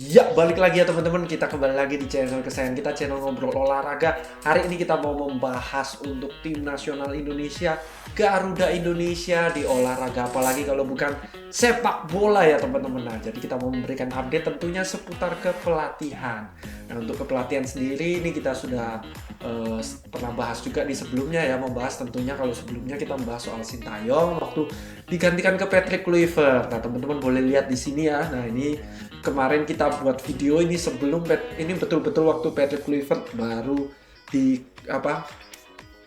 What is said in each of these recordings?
Ya, balik lagi ya teman-teman. Kita kembali lagi di channel kesayangan kita, channel ngobrol olahraga. Hari ini kita mau membahas untuk tim nasional Indonesia, Garuda Indonesia di olahraga, apalagi kalau bukan sepak bola ya teman-teman. Nah, jadi kita mau memberikan update tentunya seputar kepelatihan. Nah, untuk kepelatihan sendiri ini kita sudah pernah bahas juga di sebelumnya ya, membahas tentunya kalau sebelumnya kita membahas soal Sintayong waktu digantikan ke Patrick Kluivert. Nah, teman-teman boleh lihat di sini ya. Nah, ini kemarin kita buat video ini sebelum ini betul-betul waktu Patrick Kluivert baru di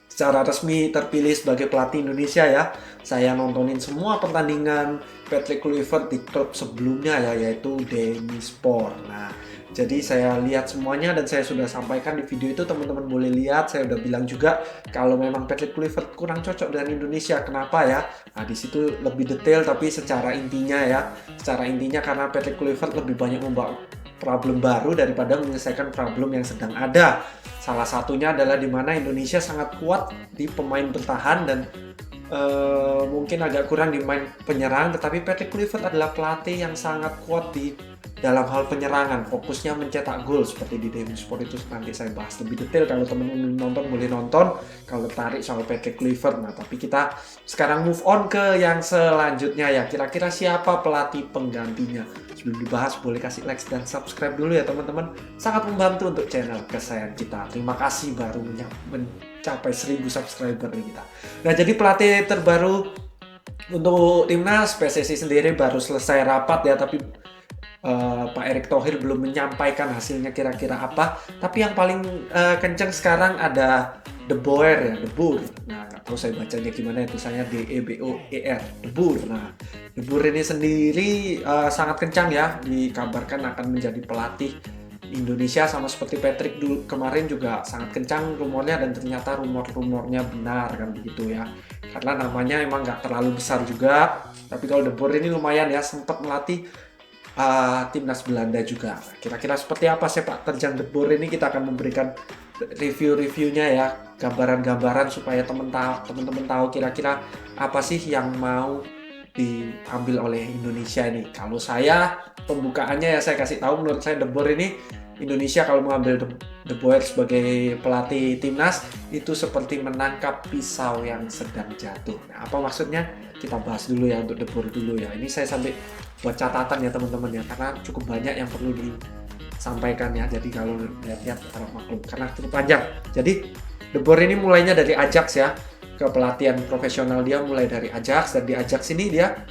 secara resmi terpilih sebagai pelatih Indonesia ya. Saya nontonin semua pertandingan Patrick Kluivert di klub sebelumnya ya, yaitu Denizspor. Nah, jadi saya lihat semuanya dan saya sudah sampaikan di video itu, teman-teman boleh lihat. Saya udah bilang juga kalau memang Patrick Kluivert kurang cocok dengan Indonesia, kenapa ya? Nah, di situ lebih detail tapi secara intinya ya. Secara intinya karena Patrick Kluivert lebih banyak membawa problem baru daripada menyelesaikan problem yang sedang ada. Salah satunya adalah di mana Indonesia sangat kuat di pemain bertahan dan mungkin agak kurang di main penyerang, tetapi Patrick Kluivert adalah pelatih yang sangat kuat di dalam hal penyerangan, fokusnya mencetak gol seperti di Denizspor. Itu nanti saya bahas lebih detail, kalau teman-teman nonton boleh nonton kalau tarik soal Patrick Kluivert. Nah, tapi kita sekarang move on ke yang selanjutnya ya, kira-kira siapa pelatih penggantinya. Sebelum dibahas boleh kasih like dan subscribe dulu ya teman-teman, sangat membantu untuk channel kesayangan kita. Terima kasih baru mencapai 1000 subscriber nih kita. Nah, jadi pelatih terbaru untuk timnas PSSI sendiri baru selesai rapat ya, tapi Pak Erick Thohir belum menyampaikan hasilnya kira-kira apa. Tapi yang paling kencang sekarang ada De Boer ya, De Boer. Nah, nggak tahu saya bacanya gimana, itu saya DEBOER, De Boer. Nah, De Boer ini sendiri sangat kencang ya, dikabarkan akan menjadi pelatih Indonesia sama seperti Patrick dulu kemarin, juga sangat kencang rumornya, dan ternyata rumor-rumornya benar kan begitu ya. Karena namanya emang nggak terlalu besar juga, tapi kalau De Boer ini lumayan ya, sempat melatih timnas Belanda juga. Kira-kira seperti apa sepak terjang De Boer ini, kita akan memberikan review-reviewnya ya, gambaran-gambaran supaya teman-teman tahu kira-kira apa sih yang mau diambil oleh Indonesia ini. Kalau saya pembukaannya ya saya kasih tahu, menurut saya De Boer ini, Indonesia kalau mengambil De Boer sebagai pelatih timnas itu seperti menangkap pisau yang sedang jatuh. Nah, apa maksudnya? Kita bahas dulu ya untuk De Boer dulu ya. Ini saya sampai buat catatan ya teman-teman ya, karena cukup banyak yang perlu disampaikan ya. Jadi kalau lihat-lihat harap maklum karena cukup panjang. Jadi De Boer ini mulainya dari Ajax ya, ke pelatihan profesional dia mulai dari Ajax, dan di Ajax ini dia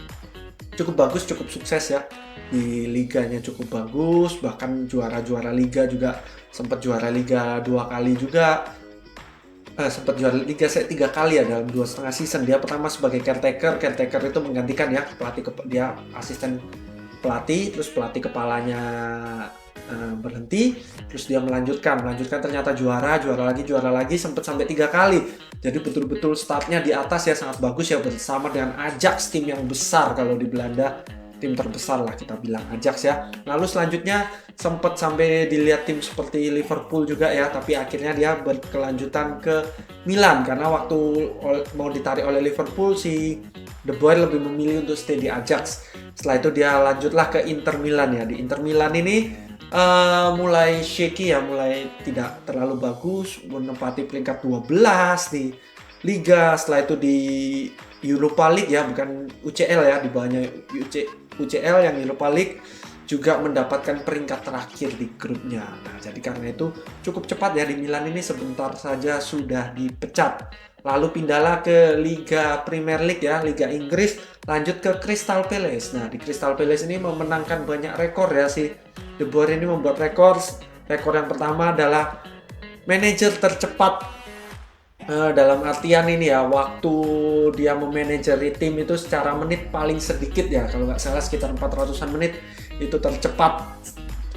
cukup bagus, cukup sukses ya. Di liganya cukup bagus, bahkan juara-juara liga juga, sempat juara liga 2 kali juga. Sempat juara liga 3 kali ya dalam 2,5 season. Dia pertama sebagai caretaker itu menggantikan ya pelatih, dia asisten pelatih, terus pelatih kepalanya berhenti, terus dia melanjutkan ternyata juara lagi, sempat sampai 3 kali. Jadi betul-betul startnya di atas ya, sangat bagus ya, bersama dengan Ajax, tim yang besar kalau di Belanda, tim terbesar lah kita bilang Ajax ya. Lalu selanjutnya sempat sampai dilihat tim seperti Liverpool juga ya, tapi akhirnya dia berkelanjutan ke Milan karena waktu mau ditarik oleh Liverpool, si De Boer lebih memilih untuk stay di Ajax. Setelah itu dia lanjutlah ke Inter Milan ya. Di Inter Milan ini mulai shaky ya, mulai tidak terlalu bagus, menempati peringkat 12 di Liga. Setelah itu di Europa League ya, bukan UCL ya, di bawahnya UCL yang Europa League, juga mendapatkan peringkat terakhir di grupnya. Nah, jadi karena itu cukup cepat ya di Milan ini, sebentar saja sudah dipecat. Lalu pindahlah ke Liga Premier League ya, Liga Inggris, lanjut ke Crystal Palace. Nah, di Crystal Palace ini memenangkan banyak rekor ya, si De Boer ini membuat rekor. Rekor yang pertama adalah manajer tercepat, dalam artian ini ya, waktu dia memanajeri tim itu secara menit paling sedikit ya, kalau nggak salah sekitar 400-an menit, itu tercepat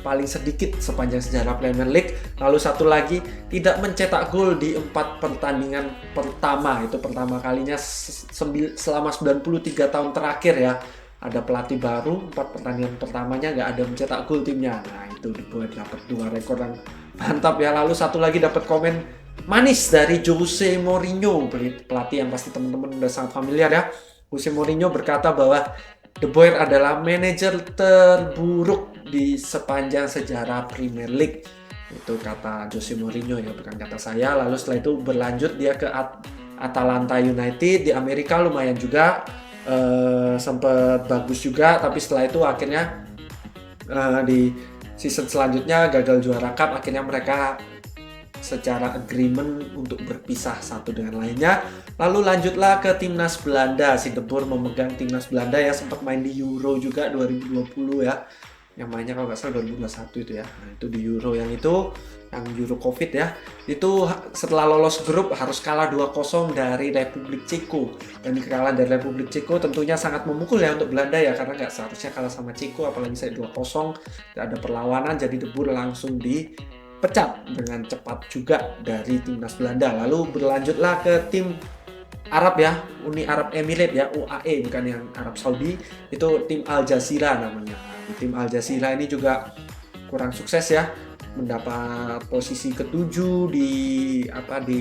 paling sedikit sepanjang sejarah Premier League. Lalu satu lagi, tidak mencetak gol di 4 pertandingan pertama, itu pertama kalinya selama 93 tahun terakhir ya, ada pelatih baru 4 pertandingan pertamanya nggak ada mencetak gol timnya. Nah, itu dibuat dapat 2 rekor yang mantap ya. Lalu satu lagi dapat komen manis dari Jose Mourinho, pelatih yang pasti teman-teman udah sangat familiar ya. Jose Mourinho berkata bahwa De Boer adalah manajer terburuk di sepanjang sejarah Premier League. Itu kata Jose Mourinho ya, bukan kata saya. Lalu setelah itu berlanjut dia ke Atalanta United di Amerika, lumayan juga, sempat bagus juga. Tapi setelah itu akhirnya di season selanjutnya gagal juara cup. Akhirnya mereka secara agreement untuk berpisah satu dengan lainnya. Lalu lanjutlah ke timnas Belanda. Si De Boer memegang timnas Belanda ya, sempat main di Euro juga 2020 ya. Yang mainnya kalau nggak salah 2021 itu ya. Nah, itu di Euro yang Euro Covid ya. Itu setelah lolos grup harus kalah 2-0 dari Republik Ceko. Dan kekalahan dari Republik Ceko tentunya sangat memukul ya untuk Belanda ya, karena nggak seharusnya kalah sama Ceko, apalagi saya 2-0, tidak ada perlawanan. Jadi De Boer langsung dipecat dengan cepat juga dari timnas Belanda. Lalu berlanjutlah ke tim Arab ya, Uni Arab Emirates ya, UAE, bukan yang Arab Saudi. Itu tim Al Jazeera namanya. Tim Al Jazeera ini juga kurang sukses ya, mendapat posisi ke-7 di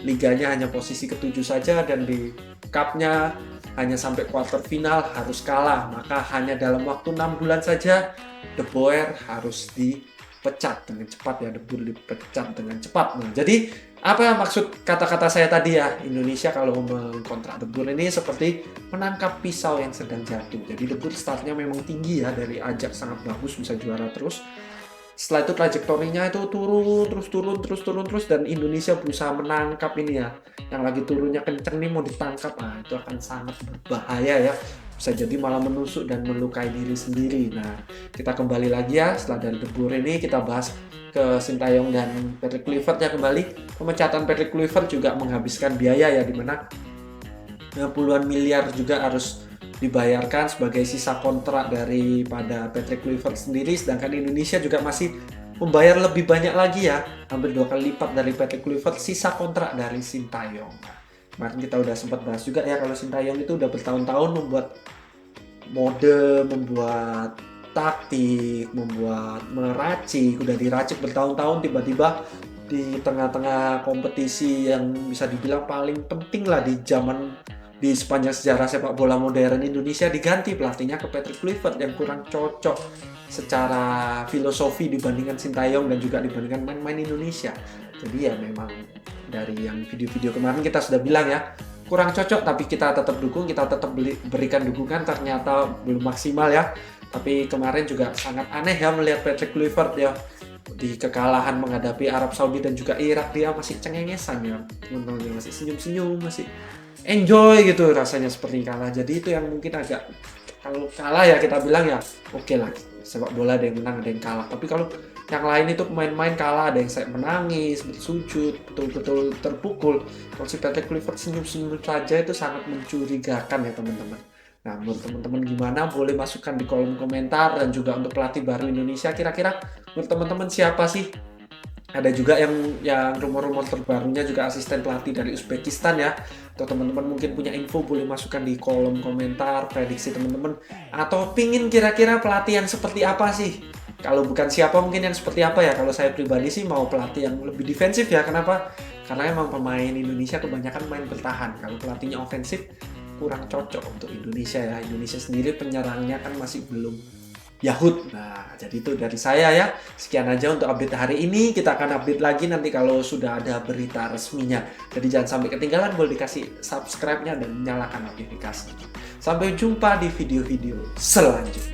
liganya, hanya posisi ke-7 saja, dan di cupnya hanya sampai quarter final harus kalah. Maka hanya dalam waktu 6 bulan saja De Boer harus dipecat dengan cepat ya, De Boer dipecat dengan cepat. Nah, jadi apa maksud kata-kata saya tadi ya, Indonesia kalau mengkontrak De Boer ini seperti menangkap pisau yang sedang jatuh. Jadi De Boer startnya memang tinggi ya, dari Ajax sangat bagus, bisa juara terus. Setelah itu trajektorinya itu turun terus, dan Indonesia berusaha menangkap ini ya. Yang lagi turunnya kenceng nih mau ditangkap, itu akan sangat berbahaya ya. Bisa jadi malah menusuk dan melukai diri sendiri. Nah, kita kembali lagi ya, setelah dari De Boer ini kita bahas ke Sintayong dan Patrick Kluivert ya kembali. Pemecatan Patrick Kluivert juga menghabiskan biaya ya, dimana puluhan miliar juga harus dibayarkan sebagai sisa kontrak daripada Patrick Kluivert sendiri, sedangkan Indonesia juga masih membayar lebih banyak lagi ya, hampir 2 kali lipat dari Patrick Kluivert sisa kontrak dari Sintayong. Kemarin kita udah sempat bahas juga ya, kalau Sintayong itu udah bertahun-tahun membuat mode, membuat taktik, meracik, udah diracik bertahun-tahun, tiba-tiba di tengah-tengah kompetisi yang bisa dibilang paling penting lah di sepanjang sejarah sepak bola modern Indonesia, diganti pelatihnya ke Patrick Kluivert yang kurang cocok secara filosofi dibandingkan Sintayong dan juga dibandingkan main-main Indonesia. Jadi ya memang dari yang video-video kemarin kita sudah bilang ya, kurang cocok, tapi kita tetap dukung, kita tetap berikan dukungan, ternyata belum maksimal ya. Tapi kemarin juga sangat aneh ya melihat Patrick Kluivert ya, di kekalahan menghadapi Arab Saudi dan juga Irak dia masih cengengesan ya, teman-teman, masih senyum-senyum, masih enjoy gitu rasanya seperti kalah. Jadi itu yang mungkin agak, kalau kalah ya kita bilang ya oke lah, sepak bola ada yang menang ada yang kalah. Tapi kalau yang lain itu pemain-pemain kalah, ada yang saya menangis, bersujud, betul-betul terpukul. Kalau si Patrick Kluivert senyum-senyum saja itu sangat mencurigakan ya teman-teman. Nah, menurut teman-teman gimana? Boleh masukkan di kolom komentar. Dan juga untuk pelatih baru Indonesia, kira-kira menurut teman-teman siapa sih? Ada juga yang rumor-rumor terbarunya juga asisten pelatih dari Uzbekistan ya. Atau teman-teman mungkin punya info, boleh masukkan di kolom komentar prediksi teman-teman. Atau pingin kira-kira pelatih yang seperti apa sih? Kalau bukan siapa, mungkin yang seperti apa ya? Kalau saya pribadi sih mau pelatih yang lebih defensif ya. Kenapa? Karena emang pemain Indonesia kebanyakan main bertahan. Kalau pelatihnya ofensif kurang cocok untuk Indonesia ya. Indonesia sendiri penyerangnya kan masih belum Yahud. Nah, jadi itu dari saya ya. Sekian aja untuk update hari ini. Kita akan update lagi nanti kalau sudah ada berita resminya. Jadi jangan sampai ketinggalan, boleh dikasih subscribe-nya dan nyalakan notifikasinya. Sampai jumpa di video-video selanjutnya.